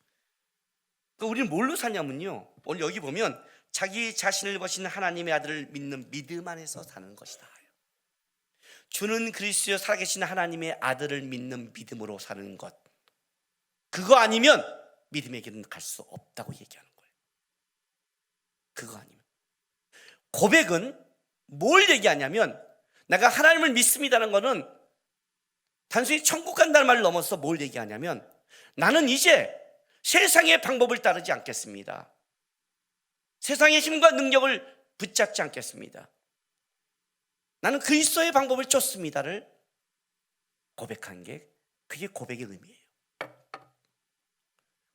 그러니까 우리는 뭘로 사냐면요, 오늘 여기 보면 자기 자신을 버신 하나님의 아들을 믿는 믿음 안에서 사는 것이다. 주는 그리스도여 살아계신 하나님의 아들을 믿는 믿음으로 사는 것, 그거 아니면 믿음의 길은 갈 수 없다고 얘기하는 거예요. 그거 아니면. 고백은 뭘 얘기하냐면 내가 하나님을 믿습니다는 거는 단순히 천국 간다는 말을 넘어서 뭘 얘기하냐면 나는 이제 세상의 방법을 따르지 않겠습니다. 세상의 힘과 능력을 붙잡지 않겠습니다. 나는 그리스도의 방법을 쫓습니다를 고백한 게, 그게 고백의 의미예요.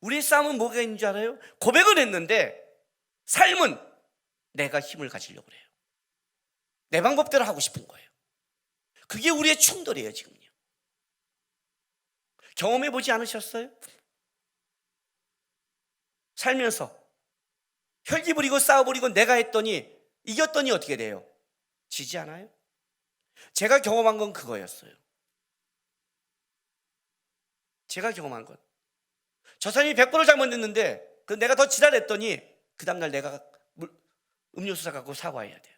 우리의 싸움은 뭐가 있는 줄 알아요? 고백은 했는데 삶은 내가 힘을 가지려고 그래요. 내 방법대로 하고 싶은 거예요. 그게 우리의 충돌이에요, 지금요. 경험해 보지 않으셨어요? 살면서 혈기 부리고 싸워버리고 내가 했더니 이겼더니 어떻게 돼요? 지지 않아요? 제가 경험한 건 그거였어요. 제가 경험한 건 저 사람이 100번을 잘못했는데 내가 더 지랄했더니 그 다음날 내가 음료수 사갖고 사과해야 돼요.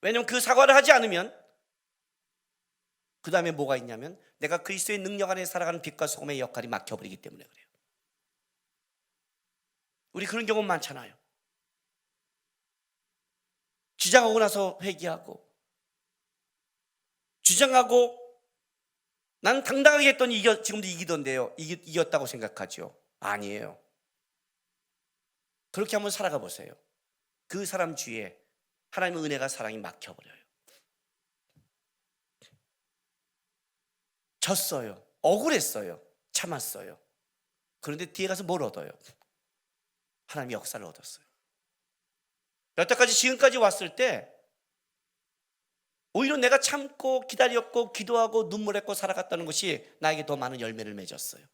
왜냐면 그 사과를 하지 않으면 그 다음에 뭐가 있냐면 내가 그리스도의 능력 안에 살아가는 빛과 소금의 역할이 막혀버리기 때문에 그래요. 우리 그런 경우 많잖아요. 주장하고 나서 회개하고, 주장하고 나는 당당하게 했더니 지금도 이기던데요. 이겼다고 생각하죠. 아니에요. 그렇게 한번 살아가 보세요. 그 사람 주위에 하나님의 은혜가, 사랑이 막혀버려요. 졌어요. 억울했어요. 참았어요. 그런데 뒤에 가서 뭘 얻어요? 하나님의 역사를 얻었어요. 여태까지 지금까지 왔을 때 오히려 내가 참고 기다렸고 기도하고 눈물했고 살아갔다는 것이 나에게 더 많은 열매를 맺었어요.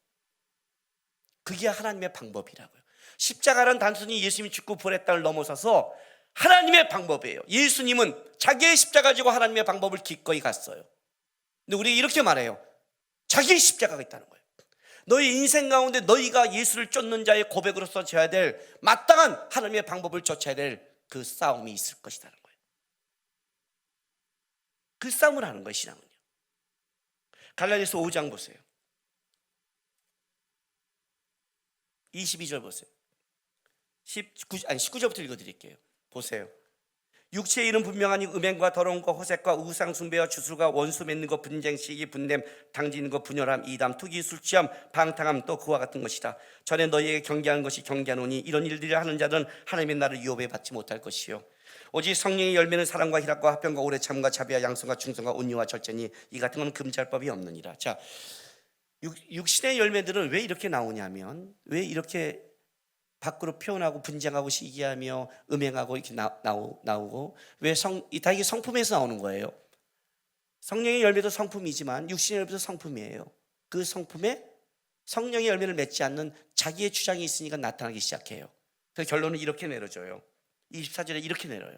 그게 하나님의 방법이라고요. 십자가는 단순히 예수님이 죽고 부활했다를 넘어서서 하나님의 방법이에요. 예수님은 자기의 십자가 가지고 하나님의 방법을 기꺼이 갔어요. 근데 우리 이렇게 말해요. 자기의 십자가가 있다는 거예요. 너희 인생 가운데 너희가 예수를 쫓는 자의 고백으로서 져야 될 마땅한 하나님의 방법을 쫓아야 될 그 싸움이 있을 것이라는 거예요. 그 싸움을 하는 거예요, 신앙은요. 갈라디아서 5장 보세요. 22절 보세요. 19절부터 읽어드릴게요. 보세요. 육체의 일은 분명하니 음행과 더러움과 호색과 우상 숭배와 주술과 원수 맺는 것, 분쟁, 시기, 분냄, 당지는 것, 분열함, 이담, 투기, 술취함, 방탕함, 또 그와 같은 것이다. 전에 너희에게 경계하는 것이 경계하노니 이런 일들을 하는 자들은 하나님의 나라를 유업에 받지 못할 것이요 오직 성령의 열매는 사랑과 희락과 화평과 오래 참과 자비와 양성과 충성과 온유와 절제니 이 같은 건 금지할 법이 없느니라. 자, 육신의 열매들은 왜 이렇게 나오냐면, 왜 이렇게 밖으로 표현하고 분쟁하고 시기하며 음행하고 이렇게 나오고, 왜 다 이게 성품에서 나오는 거예요. 성령의 열매도 성품이지만 육신의 열매도 성품이에요. 그 성품에 성령의 열매를 맺지 않는 자기의 주장이 있으니까 나타나기 시작해요. 그래서 결론은 이렇게 내려줘요. 24절에 이렇게 내려요.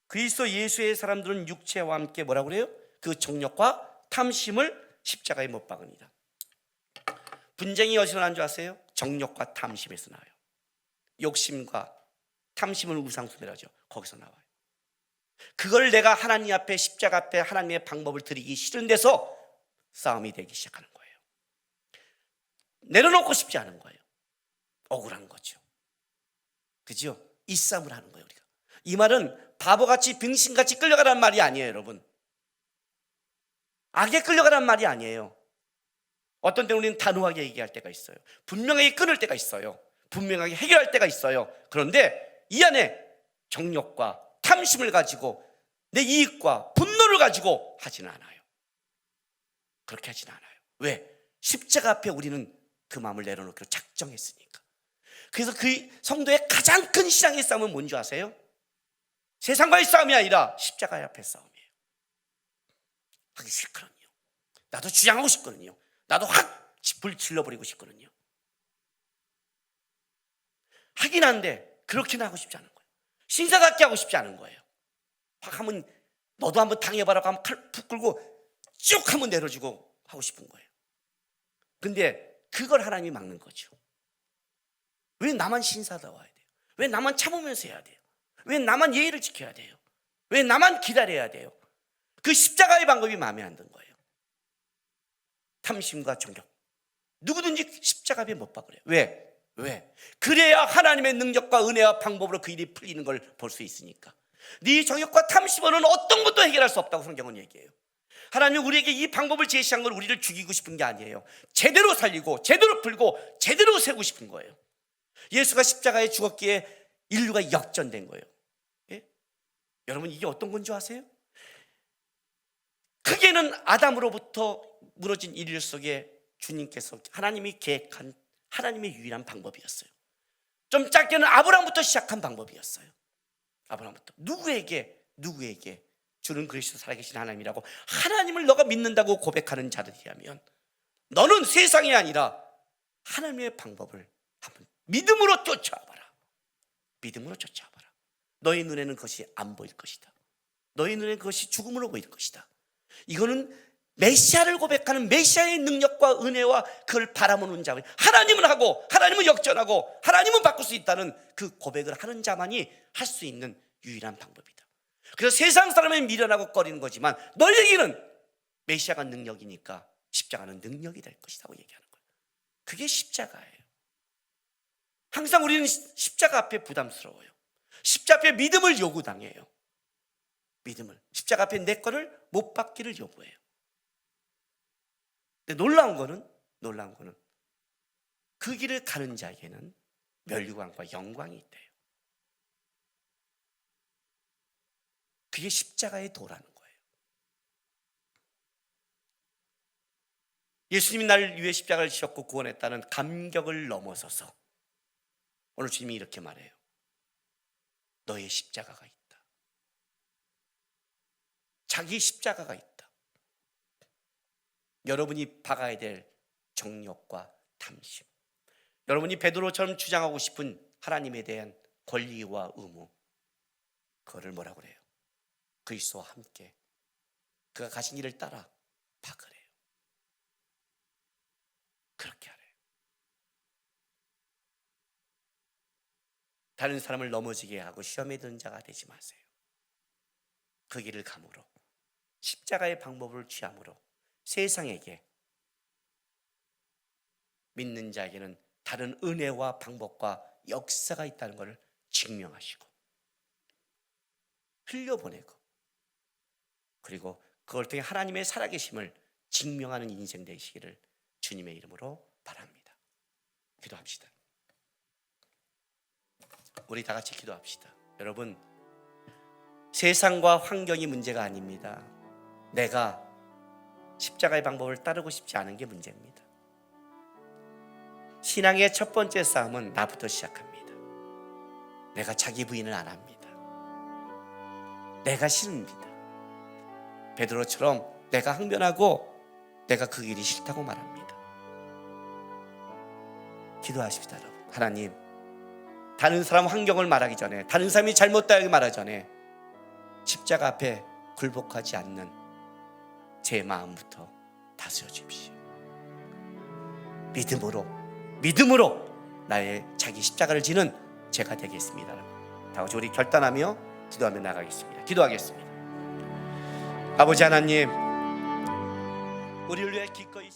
그리스도 예수의 사람들은 육체와 함께 뭐라고 그래요? 그 정욕과 탐심을 십자가에 못 박으니라. 분쟁이 어디서 나는 줄 아세요? 정욕과 탐심에서 나와요. 욕심과 탐심을 우상숭배라죠. 거기서 나와요. 그걸 내가 하나님 앞에, 십자가 앞에 하나님의 방법을 드리기 싫은 데서 싸움이 되기 시작하는 거예요. 내려놓고 싶지 않은 거예요. 억울한 거죠. 그죠? 이 싸움을 하는 거예요, 우리가. 이 말은 바보같이 병신같이 끌려가라는 말이 아니에요, 여러분. 악에 끌려가라는 말이 아니에요. 어떤 때는 우리는 단호하게 얘기할 때가 있어요. 분명하게 끊을 때가 있어요. 분명하게 해결할 때가 있어요. 그런데 이 안에 정욕과 탐심을 가지고 내 이익과 분노를 가지고 하지는 않아요. 그렇게 하지는 않아요. 왜? 십자가 앞에 우리는 그 마음을 내려놓기로 작정했으니까. 그래서 그 성도의 가장 큰 신앙의 싸움은 뭔지 아세요? 세상과의 싸움이 아니라 십자가 앞의 싸움이에요. 하기 싫거든요. 나도 주장하고 싶거든요. 나도 확 불 질러버리고 싶거든요. 하긴 한데 그렇게는 하고 싶지 않은 거예요. 신사답게 하고 싶지 않은 거예요. 확 하면 너도 한번 당해봐라고 하면 칼 푹 끌고 쭉 한번 내려주고 하고 싶은 거예요. 근데 그걸 하나님이 막는 거죠. 왜 나만 신사다워야 돼요? 왜 나만 참으면서 해야 돼요? 왜 나만 예의를 지켜야 돼요? 왜 나만 기다려야 돼요? 그 십자가의 방법이 마음에 안 든 거예요. 탐심과 정욕, 누구든지 십자가 앞에 못 박으래요. 왜? 그래야 하나님의 능력과 은혜와 방법으로 그 일이 풀리는 걸 볼 수 있으니까. 네 정욕과 탐심으로는 어떤 것도 해결할 수 없다고 성경은 얘기해요. 하나님은 우리에게 이 방법을 제시한 걸 우리를 죽이고 싶은 게 아니에요. 제대로 살리고 제대로 풀고 제대로 세우고 싶은 거예요. 예수가 십자가에 죽었기에 인류가 역전된 거예요. 예? 여러분, 이게 어떤 건지 아세요? 크게는 아담으로부터 무너진 인류 속에 주님께서, 하나님이 계획한 하나님의 유일한 방법이었어요. 좀 짧게는 아브라함부터 시작한 방법이었어요. 아브라함부터 누구에게 주는 그리스도 살아계신 하나님이라고, 하나님을 너가 믿는다고 고백하는 자들이라면 너는 세상이 아니라 하나님의 방법을 한번 믿음으로 쫓아와봐라. 믿음으로 쫓아와봐라. 너희 눈에는 그것이 안 보일 것이다. 너희 눈에는 그것이 죽음으로 보일 것이다. 이거는 메시아를 고백하는, 메시아의 능력과 은혜와 그걸 바라보는 자, 하나님은 하고 하나님은 역전하고 하나님은 바꿀 수 있다는 그 고백을 하는 자만이 할 수 있는 유일한 방법이다. 그래서 세상 사람은 미련하고 꺼리는 거지만 너희에게는 메시아가 능력이니까 십자가는 능력이 될 것이라고 얘기하는 거예요. 그게 십자가예요. 항상 우리는 십자가 앞에 부담스러워요. 십자가 앞에 믿음을 요구당해요. 믿음을, 십자가 앞에 내 거를 못 받기를 요구해요. 근데 놀라운 거는 그 길을 가는 자에게는 멸류관과 영광이 있대요. 그게 십자가의 도라는 거예요. 예수님이 나를 위해 십자가를 지셨고 구원했다는 감격을 넘어서서 오늘 주님이 이렇게 말해요. 너의 십자가가 있다. 자기 십자가가 있다. 여러분이 박아야 될 정욕과 탐심, 여러분이 베드로처럼 주장하고 싶은 하나님에 대한 권리와 의무, 그거를 뭐라고 그래요? 그리스도와 함께 그가 가신 길을 따라 박으래요. 그렇게 하래요. 다른 사람을 넘어지게 하고 시험에 드는 자가 되지 마세요. 그 길을 감으로, 십자가의 방법을 취함으로 세상에게, 믿는 자에게는 다른 은혜와 방법과 역사가 있다는 것을 증명하시고 흘려보내고, 그리고 그걸 통해 하나님의 살아계심을 증명하는 인생 되시기를 주님의 이름으로 바랍니다. 기도합시다. 우리 다 같이 기도합시다. 여러분, 세상과 환경이 문제가 아닙니다. 내가 십자가의 방법을 따르고 싶지 않은 게 문제입니다. 신앙의 첫 번째 싸움은 나부터 시작합니다. 내가 자기 부인을 안 합니다. 내가 싫습니다. 베드로처럼 내가 항변하고 내가 그 길이 싫다고 말합니다. 기도하십시다, 여러분. 하나님, 다른 사람 환경을 말하기 전에, 다른 사람이 잘못되게 말하기 전에 십자가 앞에 굴복하지 않는 제 마음부터 다스려 주십시오. 믿음으로 나의 자기 십자가를 지는 제가 되겠습니다. 다 같이 우리 결단하며 기도하며 나가겠습니다. 기도하겠습니다. 아버지 하나님, 우리를 위해 기꺼이